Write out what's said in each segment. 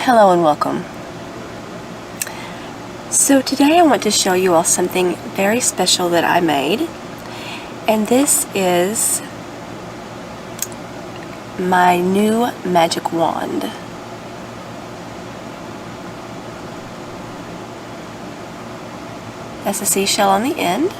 Hello and welcome. So today I want to show you all something very special that I made, and this is my new magic wand. That's a seashell on the end.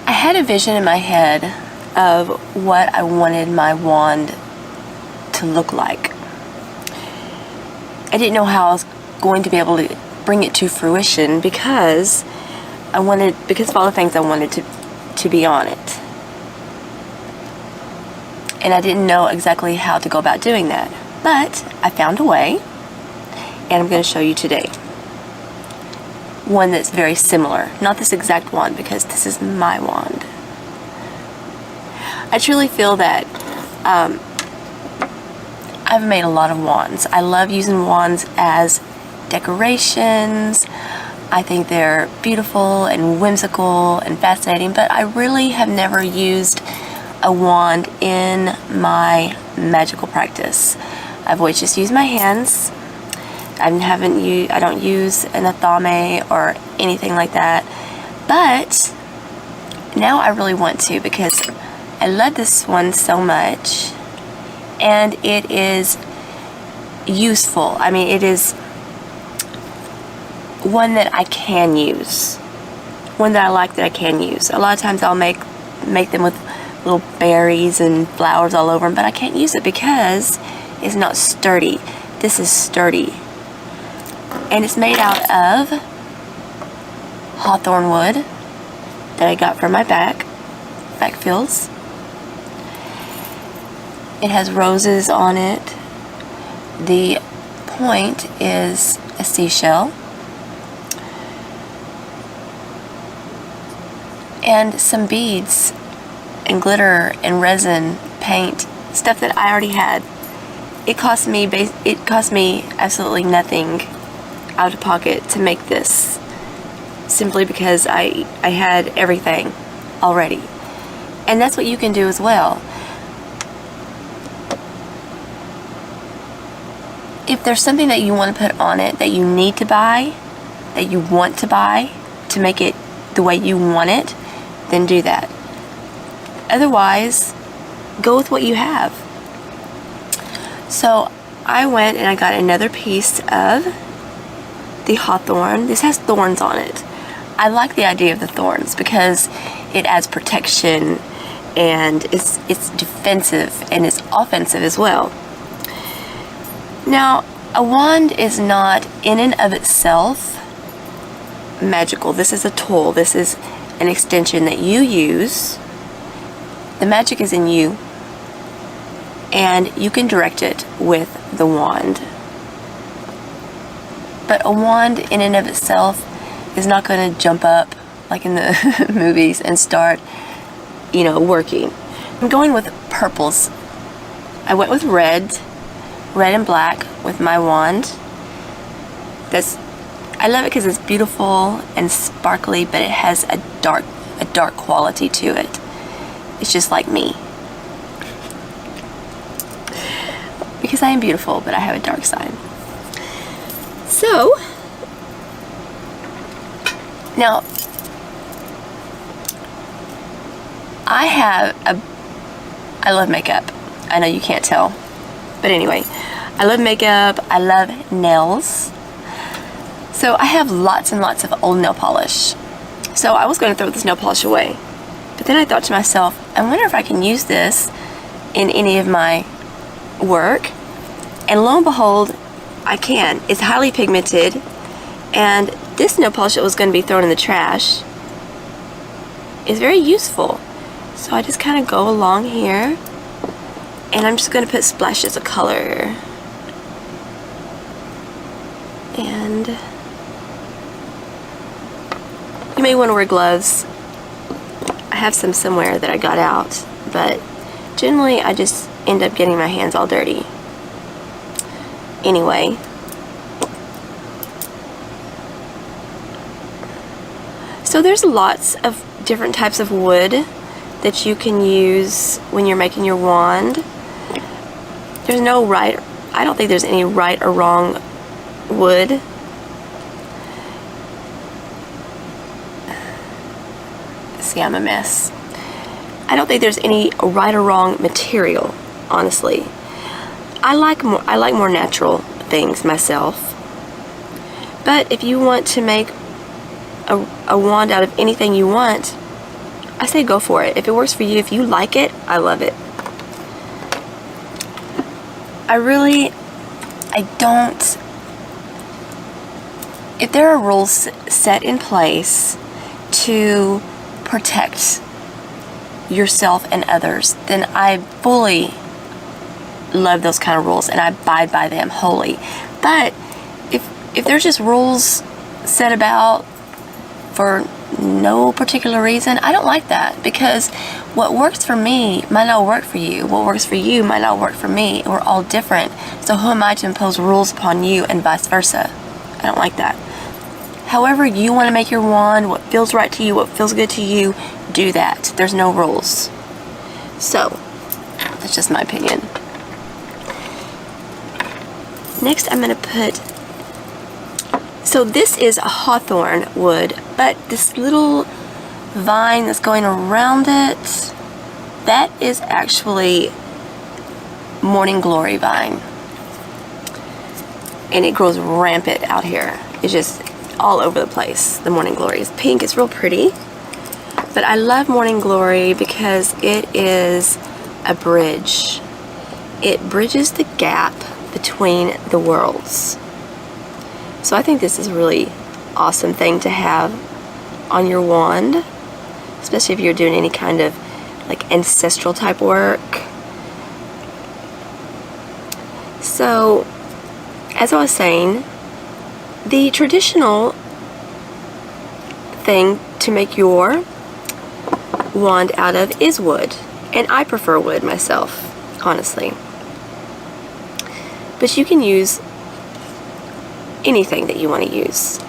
I had a vision in my head of what I wanted my wand to look like. I didn't know how I was going to be able to bring it to fruition because of all the things I wanted to be on it. And I didn't know exactly how to go about doing that. But I found a way, and I'm going to show you today. One that's very similar. Not this exact wand, because this is my wand. I truly feel that I've made a lot of wands. I love using wands as decorations. I think they're beautiful and whimsical and fascinating, but I really have never used a wand in my magical practice. I've always just used my hands. I don't use an athame or anything like that, but now I really want to because I love this one so much, and it is useful. I mean, it is one that I can use, one that I like that I can use. A lot of times I'll make them with little berries and flowers all over them, but I can't use it because it's not sturdy. This is sturdy. And it's made out of Hawthorne wood that I got from my back fills. It has roses on it. The point is a seashell. And some beads and glitter and resin, paint, stuff that I already had. It cost me absolutely nothing out of pocket to make this, simply because I had everything already. And that's what you can do as well. If there's something that you want to put on it that you need to buy, that you want to buy to make it the way you want it, then do that. Otherwise, go with what you have. So I went and I got another piece of the Hawthorne. This has thorns on it. I like the idea of the thorns because it adds protection, and it's defensive and it's offensive as well. Now, a wand is not in and of itself magical. This is a tool. This is an extension that you use. The magic is in you, and you can direct it with the wand. But a wand in and of itself is not going to jump up like in the movies and start, working. I'm going with purples. I went with red and black with my wand. I love it because it's beautiful and sparkly, but it has a dark quality to it. It's just like me. Because I am beautiful, but I have a dark side. So, now, I love makeup. I know you can't tell. But anyway, I love makeup. I love nails. So I have lots and lots of old nail polish. So I was going to throw this nail polish away. But then I thought to myself, I wonder if I can use this in any of my work. And lo and behold, I can. It's highly pigmented. And this nail polish that was going to be thrown in the trash is very useful. So I just kind of go along here, and I'm just going to put splashes of color. And you may want to wear gloves. I have some somewhere that I got out, but generally I just end up getting my hands all dirty. Anyway, so there's lots of different types of wood that you can use when you're making your wand. There's no right, I don't think there's any right or wrong wood. See, I'm a mess. I don't think there's any right or wrong material, honestly. I like more natural things myself. But if you want to make a wand out of anything you want, I say go for it. If it works for you, if you like it, I love it. If there are rules set in place to protect yourself and others, then I fully love those kind of rules and I abide by them wholly. But if there's just rules set about for no particular reason, I don't like that, because what works for me might not work for you. What works for you might not work for me. We're all different. So who am I to impose rules upon you and vice versa? I don't like that. However you want to make your wand, what feels right to you, what feels good to you, do that. There's no rules. So, that's just my opinion. Next I'm going to put, so this is a hawthorn wood, but this little vine that's going around it, that is actually morning glory vine. And it grows rampant out here. It's just all over the place. The morning glory is pink. It's real pretty. But I love morning glory because it is a bridge. It bridges the gap between the worlds. So I think this is a really awesome thing to have on your wand, especially if you're doing any kind of like ancestral type work. So, as I was saying, the traditional thing to make your wand out of is wood, and I prefer wood myself, honestly. But you can use anything that you want to use.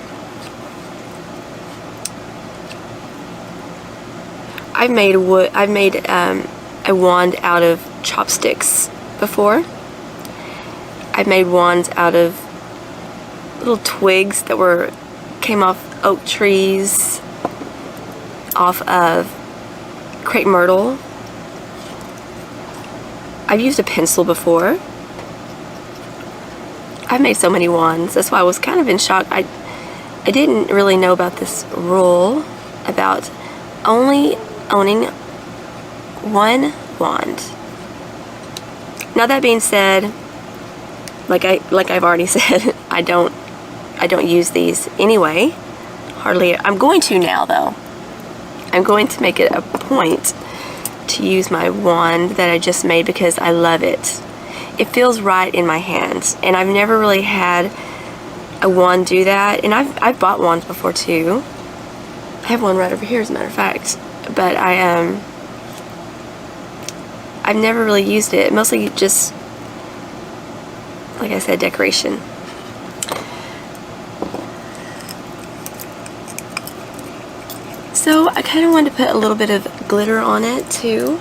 I've made a wand out of chopsticks before. I've made wands out of little twigs that came off oak trees, off of crepe myrtle. I've used a pencil before. I've made so many wands. That's why I was kind of in shock. I didn't really know about this rule about only owning one wand. Now that being said, like I've already said, I don't use these anyway. Hardly. I'm going to now though. I'm going to make it a point to use my wand that I just made because I love it. It feels right in my hands, and I've never really had a wand do that. And I've bought wands before too. I have one right over here, as a matter of fact. But I've never really used it. Mostly just, like I said, decoration. So I kind of wanted to put a little bit of glitter on it too.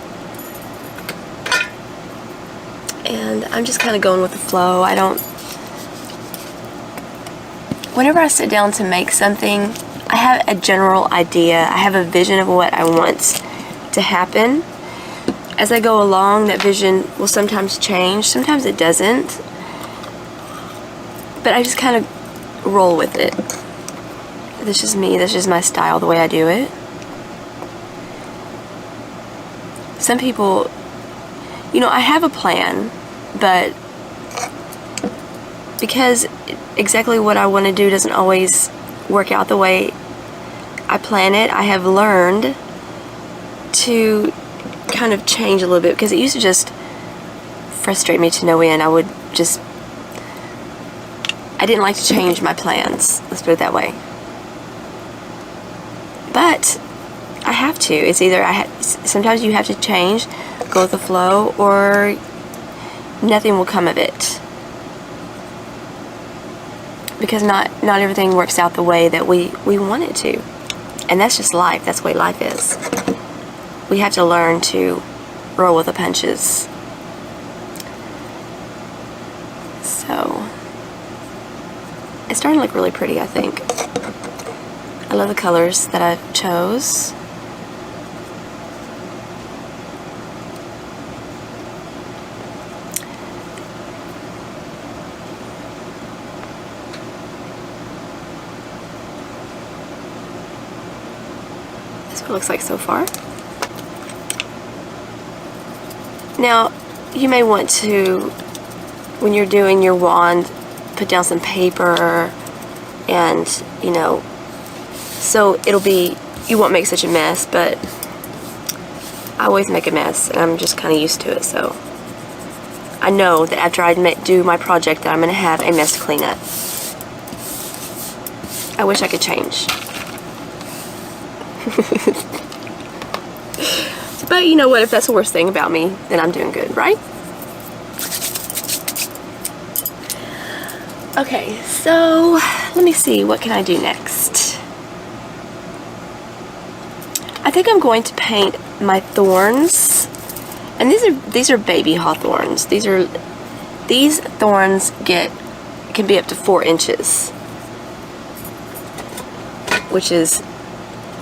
And I'm just kind of going with the flow. Whenever I sit down to make something, I have a general idea. I have a vision of what I want to happen. As I go along, that vision will sometimes change. Sometimes it doesn't. But I just kind of roll with it. That's just me. That's just my style, the way I do it. Some people, I have a plan, but because exactly what I want to do doesn't always work out the way I plan it, I have learned to kind of change a little bit, because it used to just frustrate me to no end. I didn't like to change my plans, let's put it that way. But I have to. It's either sometimes you have to change, go with the flow, or nothing will come of it. Because not everything works out the way that we want it to. And that's just life. That's the way life is. We have to learn to roll with the punches. So, it's starting to look really pretty, I think. I love the colors that I chose. That's what it looks like so far. Now, you may want to, when you're doing your wand, put down some paper and, you know, so it'll be, you won't make such a mess, but I always make a mess and I'm just kind of used to it, so I know that after I do my project that I'm going to have a mess to clean up. I wish I could change. But you know what, if that's the worst thing about me, then I'm doing good, right? Okay, so let me see, what can I do next? I think I'm going to paint my thorns, and these are baby hawthorns. These thorns can be up to 4 inches, which is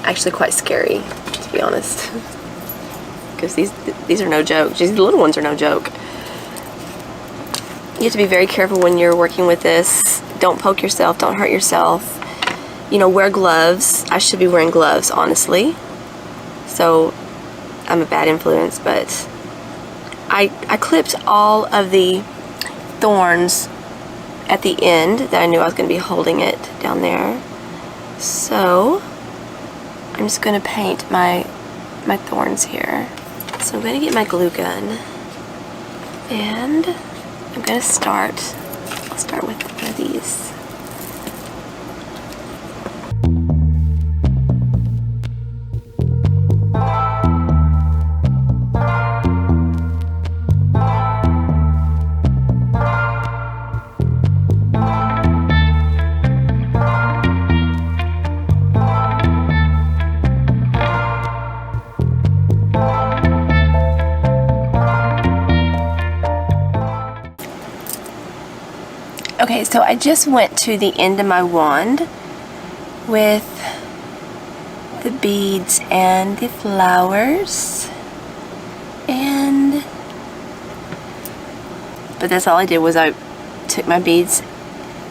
actually quite scary, to be honest, because these are no joke. These little ones are no joke. You have to be very careful when you're working with this. Don't poke yourself, don't hurt yourself. You know, wear gloves. I should be wearing gloves, honestly. So I'm a bad influence, but I clipped all of the thorns at the end that I knew I was going to be holding it down there. So I'm just going to paint my thorns here. So I'm going to get my glue gun and I'm going to I'll start with one of these. Okay, so I just went to the end of my wand with the beads and the flowers, but that's all I did was I took my beads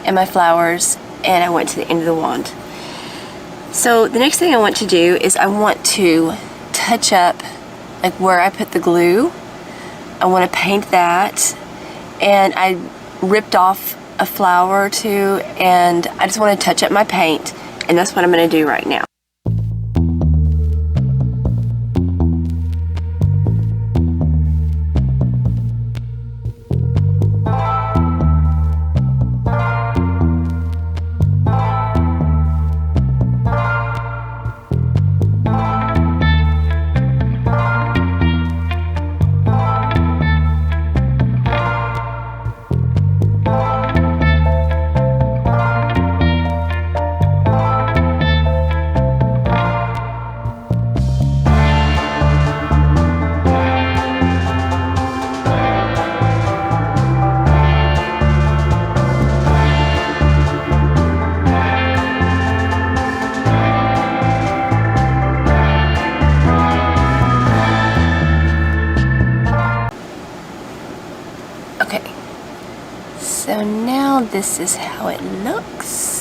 and my flowers and I went to the end of the wand. So the next thing I want to do is I want to touch up like where I put the glue. I want to paint that, and I ripped off a flower or two, and I just want to touch up my paint, and that's what I'm going to do right now. Okay, so now this is how it looks.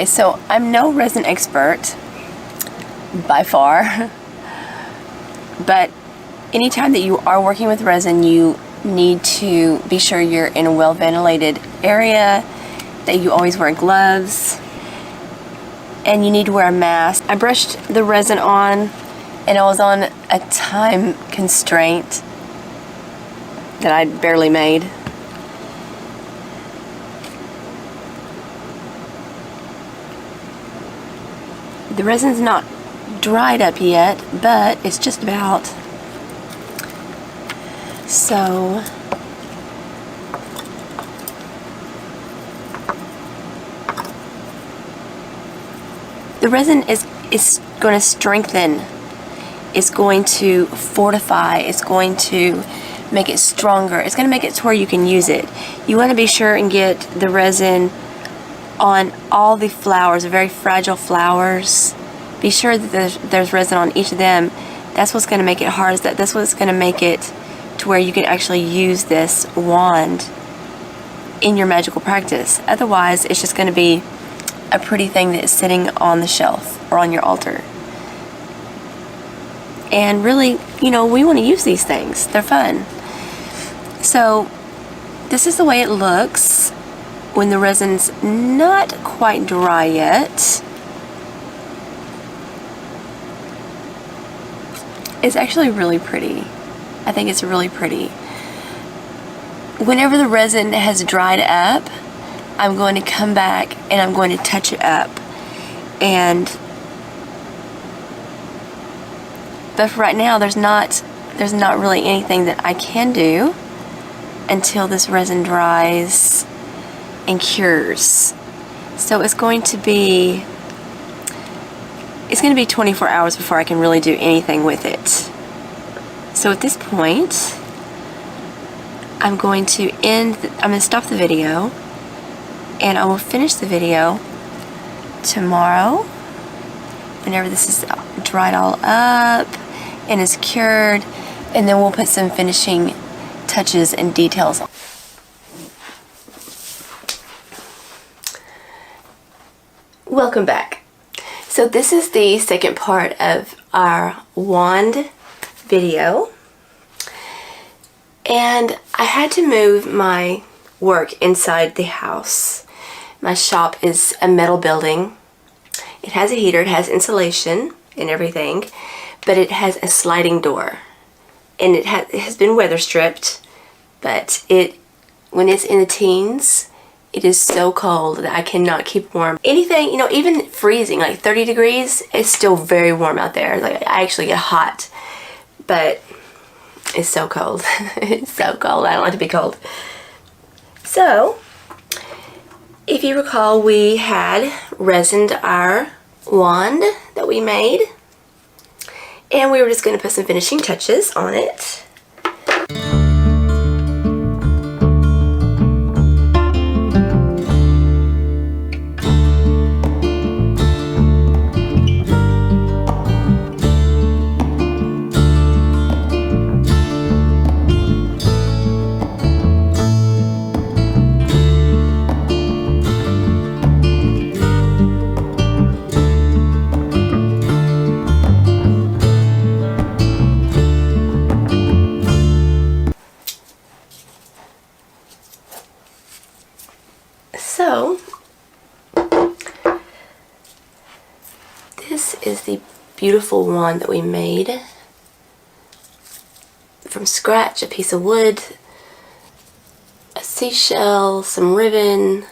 so I'm no resin expert by far, but anytime that you are working with resin, you need to be sure you're in a well ventilated area, that you always wear gloves, and you need to wear a mask. I brushed the resin on, and I was on a time constraint that I barely made. The resin's not dried up yet, but it's just about. So the resin is going to strengthen, it's going to fortify, it's going to make it stronger, it's going to make it to where you can use it. You want to be sure and get the resin on all the flowers, the very fragile flowers. Be sure that there's resin on each of them. That's what's going to make it hard. That's what's going to make it to where you can actually use this wand in your magical practice. Otherwise, it's just going to be a pretty thing that is sitting on the shelf or on your altar. And really, you know, we want to use these things. They're fun. So this is the way it looks when the resin's not quite dry yet. It's actually really pretty. I think it's really pretty. Whenever the resin has dried up, I'm going to come back and I'm going to touch it up. But for right now, there's not really anything that I can do until this resin dries and cures. So it's going to be 24 hours before I can really do anything with it. So at this point, I'm going to stop the video, and I will finish the video tomorrow whenever this is dried all up and is cured, and then we'll put some finishing touches and details on. Welcome back. So this is the second part of our wand video, and I had to move my work inside the house. My shop is a metal building. It has a heater, it has insulation and everything, but it has a sliding door, and it has been weather stripped, but when it's in the teens, it is so cold that I cannot keep warm. Anything, you know, even freezing, like 30 degrees, it's still very warm out there. Like, I actually get hot, but it's so cold. It's so cold. I don't like to be cold. So, if you recall, we had resined our wand that we made, and we were just going to put some finishing touches on it. So, this is the beautiful wand that we made from scratch. A piece of wood, a seashell, some ribbon,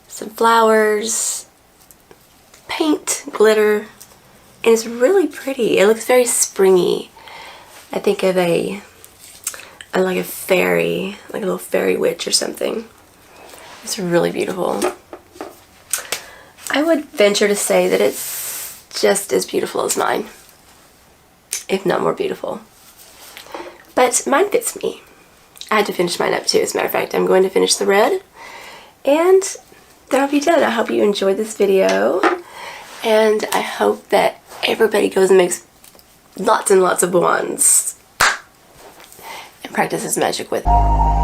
some flowers, paint, glitter, and it's really pretty. It looks very springy. I think of like a fairy, like a little fairy witch or something. It's really beautiful. I would venture to say that it's just as beautiful as mine, if not more beautiful. But mine fits me. I had to finish mine up too, as a matter of fact. I'm going to finish the red, and that'll be done. I hope you enjoyed this video, and I hope that everybody goes and makes lots and lots of wands and practices magic with it.